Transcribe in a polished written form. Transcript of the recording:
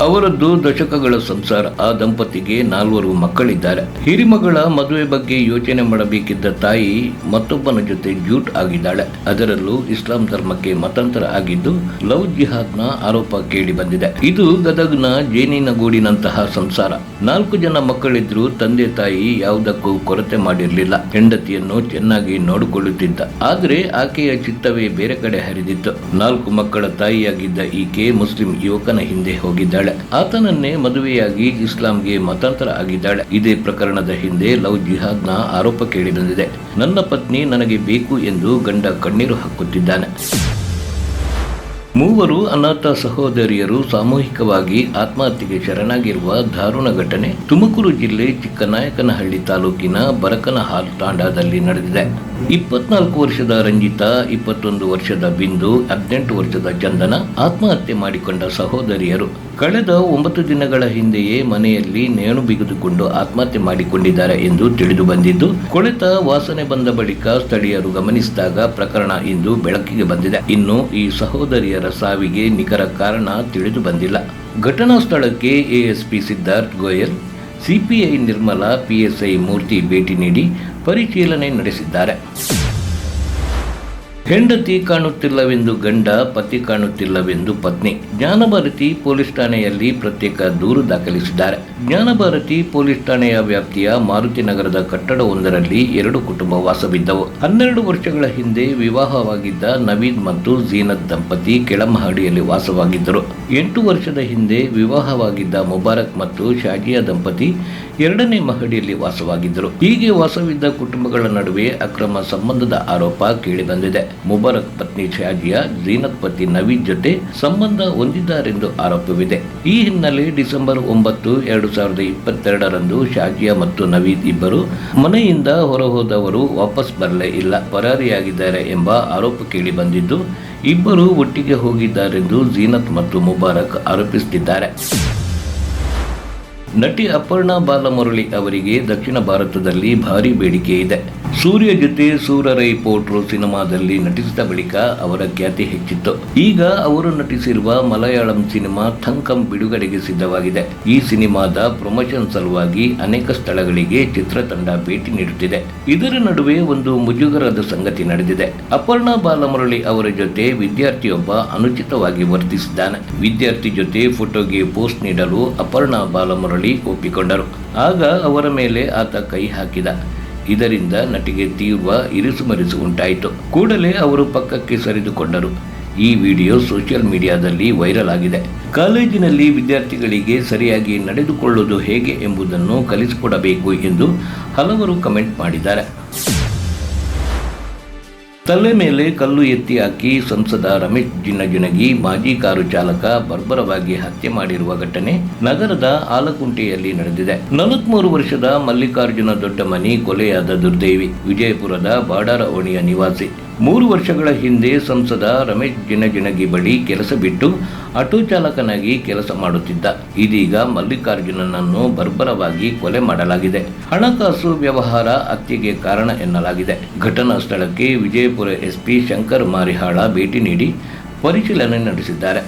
ಅವರದ್ದು ದಶಕಗಳ ಸಂಸಾರ. ಆ ದಂಪತಿಗೆ 4 ಮಕ್ಕಳಿದ್ದಾರೆ. ಹಿರಿಮಗಳ ಮದುವೆ ಬಗ್ಗೆ ಯೋಚನೆ ಮಾಡಬೇಕಿದ್ದ ತಾಯಿ ಮತ್ತೊಬ್ಬನ ಜೊತೆ ಜೂಟ್ ಆಗಿದ್ದಾಳೆ. ಅದರಲ್ಲೂ ಇಸ್ಲಾಂ ಧರ್ಮಕ್ಕೆ ಮತಾಂತರ ಆಗಿದ್ದು ಲವ್ ಜಿಹಾದ್ನ ಆರೋಪ ಕೇಳಿ ಬಂದಿದೆ. ಇದು ಗದಗ್ನ ಜೇನಿನಗೂಡಿನಂತಹ ಸಂಸಾರ. 4 ಜನ ಮಕ್ಕಳಿದ್ರು ತಂದೆ ತಾಯಿ ಯಾವುದಕ್ಕೂ ಕೊರತೆ ಮಾಡಿರಲಿಲ್ಲ. ಹೆಂಡತಿಯನ್ನು ಚೆನ್ನಾಗಿ ನೋಡಿಕೊಳ್ಳುತ್ತಿದ್ದ. ಆದರೆ ಆಕೆಯ ಚಿತ್ತವೇ ಬೇರೆ ಕಡೆ ಹರಿದಿತ್ತು. 4 ಮಕ್ಕಳ ತಾಯಿಯಾಗಿದ್ದ ಈಕೆ ಮುಸ್ಲಿಂ ಯುವಕನ ಹಿಂದೆ ಹೋಗಿದ್ದಾಳೆ. ಆತನನ್ನೇ ಮದುವೆಯಾಗಿ ಇಸ್ಲಾಂಗೆ ಮತಾಂತರ ಆಗಿದ್ದಾಳೆ. ಇದೇ ಪ್ರಕರಣದ ಹಿಂದೆ ಲವ್ ಜಿಹಾದ್ನ ಆರೋಪ ಕೇಳಿ ಬಂದಿದೆ. ನನ್ನ ಪತ್ನಿ ನನಗೆ ಬೇಕು ಎಂದು ಗಂಡ ಕಣ್ಣೀರು ಹಾಕುತ್ತಿದ್ದಾನೆ. 3 ಅನಾಥ ಸಹೋದರಿಯರು ಸಾಮೂಹಿಕವಾಗಿ ಆತ್ಮಹತ್ಯೆಗೆ ಶರಣಾಗಿರುವ ದಾರುಣ ಘಟನೆ ತುಮಕೂರು ಜಿಲ್ಲೆ ಚಿಕ್ಕನಾಯಕನಹಳ್ಳಿ ತಾಲೂಕಿನ ಬರಕನಹಾಲ್ ತಾಂಡಾದಲ್ಲಿ ನಡೆದಿದೆ. 24 ವರ್ಷದ ರಂಜಿತಾ, 21 ವರ್ಷದ ಬಿಂದು, 18 ವರ್ಷದ ಚಂದನ ಆತ್ಮಹತ್ಯೆ ಮಾಡಿಕೊಂಡ ಸಹೋದರಿಯರು. ಕಳೆದ 9 ದಿನಗಳ ಹಿಂದೆಯೇ ಮನೆಯಲ್ಲಿ ನೇಣು ಬಿಗಿದುಕೊಂಡು ಆತ್ಮಹತ್ಯೆ ಮಾಡಿಕೊಂಡಿದ್ದಾರೆ ಎಂದು ತಿಳಿದು ಬಂದಿದ್ದು, ಕೊಳೆತ ವಾಸನೆ ಬಂದ ಬಳಿಕ ಸ್ಥಳೀಯರು ಗಮನಿಸಿದಾಗ ಪ್ರಕರಣ ಇಂದು ಬೆಳಕಿಗೆ ಬಂದಿದೆ. ಇನ್ನು ಈ ಸಹೋದರಿಯರ ಸಾವಿಗೆ ನಿಖರ ಕಾರಣ ತಿಳಿದು ಬಂದಿಲ್ಲ. ಘಟನಾ ಸ್ಥಳಕ್ಕೆ ASP Siddharth Goyal, CPI Nirmala, PSI Murthy ಭೇಟಿ ನೀಡಿ ಪರಿಶೀಲನೆ ನಡೆಸಿದ್ದಾರೆ. ಹೆಂಡತಿ ಕಾಣುತ್ತಿಲ್ಲವೆಂದು ಗಂಡ, ಪತಿ ಕಾಣುತ್ತಿಲ್ಲವೆಂದು ಪತ್ನಿ. ಜ್ಞಾನಭಾರತಿ ಪೊಲೀಸ್ ಠಾಣೆಯಲ್ಲಿ ಪ್ರತ್ಯೇಕ ದೂರು ದಾಖಲಿಸಿದ್ದಾರೆ. ಜ್ಞಾನಭಾರತಿ ಪೊಲೀಸ್ ಠಾಣೆಯ ವ್ಯಾಪ್ತಿಯ ಮಾರುತಿ ನಗರದ ಕಟ್ಟಡವೊಂದರಲ್ಲಿ 2 ಕುಟುಂಬ ವಾಸವಿದ್ದವು. 12 ವರ್ಷಗಳ ಹಿಂದೆ ವಿವಾಹವಾಗಿದ್ದ ನವೀದ್ ಮತ್ತು ಝೀನತ್ ದಂಪತಿ ಕೆಳಮಹಡಿಯಲ್ಲಿ ವಾಸವಾಗಿದ್ದರು. 8 ವರ್ಷದ ಹಿಂದೆ ವಿವಾಹವಾಗಿದ್ದ ಮುಬಾರಕ್ ಮತ್ತು ಶಾಜಿಯಾ ದಂಪತಿ 2ನೇ ಮಹಡಿಯಲ್ಲಿ ವಾಸವಾಗಿದ್ದರು. ಹೀಗೆ ವಾಸವಿದ್ದ ಕುಟುಂಬಗಳ ನಡುವೆ ಅಕ್ರಮ ಸಂಬಂಧದ ಆರೋಪ ಕೇಳಿಬಂದಿದೆ. ಮುಬಾರಕ್ ಪತ್ನಿ ಶಾಜಿಯಾ ಝೀನತ್ ಪತಿ ನವೀದ್ ಜೊತೆ ಸಂಬಂಧ ಹೊಂದಿದ್ದಾರೆಂದು ಆರೋಪವಿದೆ. ಈ ಹಿನ್ನೆಲೆ ಡಿಸೆಂಬರ್ 9, 2022ರಂದು ಶಾಜಿಯಾ ಮತ್ತು ನವೀದ್ ಇಬ್ಬರು ಮನೆಯಿಂದ ಹೊರಹೋದವರು ವಾಪಸ್ ಬರಲೇ ಇಲ್ಲ, ಪರಾರಿಯಾಗಿದ್ದಾರೆ ಎಂಬ ಆರೋಪ ಕೇಳಿ ಬಂದಿದ್ದು, ಇಬ್ಬರು ಒಟ್ಟಿಗೆ ಹೋಗಿದ್ದಾರೆಂದು ಝೀನತ್ ಮತ್ತು ಮುಬಾರಕ್ ಆರೋಪಿಸುತ್ತಿದ್ದಾರೆ. ನಟಿ ಅಪರ್ಣಾ ಬಾಲಮುರಳಿ ಅವರಿಗೆ ದಕ್ಷಿಣ ಭಾರತದಲ್ಲಿ ಭಾರಿ ಬೇಡಿಕೆ ಇದೆ. ಸೂರ್ಯ ಜೊತೆ ಸೂರರೈ ಪೋಟ್ರು ಸಿನಿಮಾದಲ್ಲಿ ನಟಿಸಿದ ಬಳಿಕ ಅವರ ಖ್ಯಾತಿ ಹೆಚ್ಚಿತ್ತು. ಈಗ ಅವರು ನಟಿಸಿರುವ ಮಲಯಾಳಂ ಸಿನಿಮಾ ಥಂಕಂ ಬಿಡುಗಡೆಗೆ ಸಿದ್ಧವಾಗಿದೆ. ಈ ಸಿನಿಮಾದ ಪ್ರಮೋಷನ್ ಸಲುವಾಗಿ ಅನೇಕ ಸ್ಥಳಗಳಿಗೆ ಚಿತ್ರತಂಡ ಭೇಟಿ ನೀಡುತ್ತಿದೆ. ಇದರ ನಡುವೆ ಒಂದು ಮುಜುಗರದ ಸಂಗತಿ ನಡೆದಿದೆ. ಅಪರ್ಣಾ ಬಾಲಮುರಳಿ ಅವರ ಜೊತೆ ವಿದ್ಯಾರ್ಥಿಯೊಬ್ಬ ಅನುಚಿತವಾಗಿ ವರ್ತಿಸಿದ್ದಾನೆ. ವಿದ್ಯಾರ್ಥಿ ಜೊತೆ ಫೋಟೋಗೆ ಪೋಸ್ಟ್ ನೀಡಲು ಅಪರ್ಣಾ ಬಾಲಮುರಳಿ ಒಪ್ಪಿಕೊಂಡರು. ಆಗ ಅವರ ಮೇಲೆ ಆತ ಕೈ ಹಾಕಿದ. ಇದರಿಂದ ನಟಿಗೆ ತೀವ್ರ ಇರಿಸುಮರಿಸು ಉಂಟಾಯಿತು. ಕೂಡಲೇ ಅವರು ಪಕ್ಕಕ್ಕೆ ಸರಿದುಕೊಂಡರು. ಈ ವಿಡಿಯೋ ಸೋಷಿಯಲ್ ಮೀಡಿಯಾದಲ್ಲಿ ವೈರಲ್ ಆಗಿದೆ. ಕಾಲೇಜಿನಲ್ಲಿ ವಿದ್ಯಾರ್ಥಿಗಳಿಗೆ ಸರಿಯಾಗಿ ನಡೆದುಕೊಳ್ಳುವುದು ಹೇಗೆ ಎಂಬುದನ್ನು ಕಲಿಸಿಕೊಡಬೇಕು ಎಂದು ಹಲವರು ಕಮೆಂಟ್ ಮಾಡಿದ್ದಾರೆ. ತಲೆ ಮೇಲೆ ಕಲ್ಲು ಎತ್ತಿ ಹಾಕಿ ಸಂಸದ ರಮೇಶ್ ಜಿನ್ನಜಿಣಗಿ ಮಾಜಿ ಕಾರು ಚಾಲಕ ಬರ್ಬರವಾಗಿ ಹತ್ಯೆ ಮಾಡಿರುವ ಘಟನೆ ನಗರದ ಆಲಕುಂಟೆಯಲ್ಲಿ ನಡೆದಿದೆ. 43 ವರ್ಷದ ಮಲ್ಲಿಕಾರ್ಜುನ ದೊಡ್ಡಮನಿ ಕೊಲೆಯಾದ ದುರ್ದೈವಿ. ವಿಜಯಪುರದ ಬಾಡಾರ ಓಣಿಯ ನಿವಾಸಿ. 3 ವರ್ಷಗಳ ಹಿಂದೆ ಸಂಸದ ರಮೇಶ್ ಜಿನ್ನಜಿಣಗಿ ಬಳಿ ಕೆಲಸ ಬಿಟ್ಟು ಆಟೋ ಚಾಲಕನಾಗಿ ಕೆಲಸ ಮಾಡುತ್ತಿದ್ದ. ಇದೀಗ ಮಲ್ಲಿಕಾರ್ಜುನನನ್ನು ಬರ್ಬರವಾಗಿ ಕೊಲೆ ಮಾಡಲಾಗಿದೆ. ಹಣಕಾಸು ವ್ಯವಹಾರ ಹತ್ಯೆಗೆ ಕಾರಣ ಎನ್ನಲಾಗಿದೆ. ಘಟನಾ ಸ್ಥಳಕ್ಕೆ ವಿಜಯಪುರ ಎಸ್ಪಿ ಶಂಕರ್ ಮಾರಿಹಾಳ ಭೇಟಿ ನೀಡಿ ಪರಿಶೀಲನೆ ನಡೆಸಿದ್ದಾರೆ.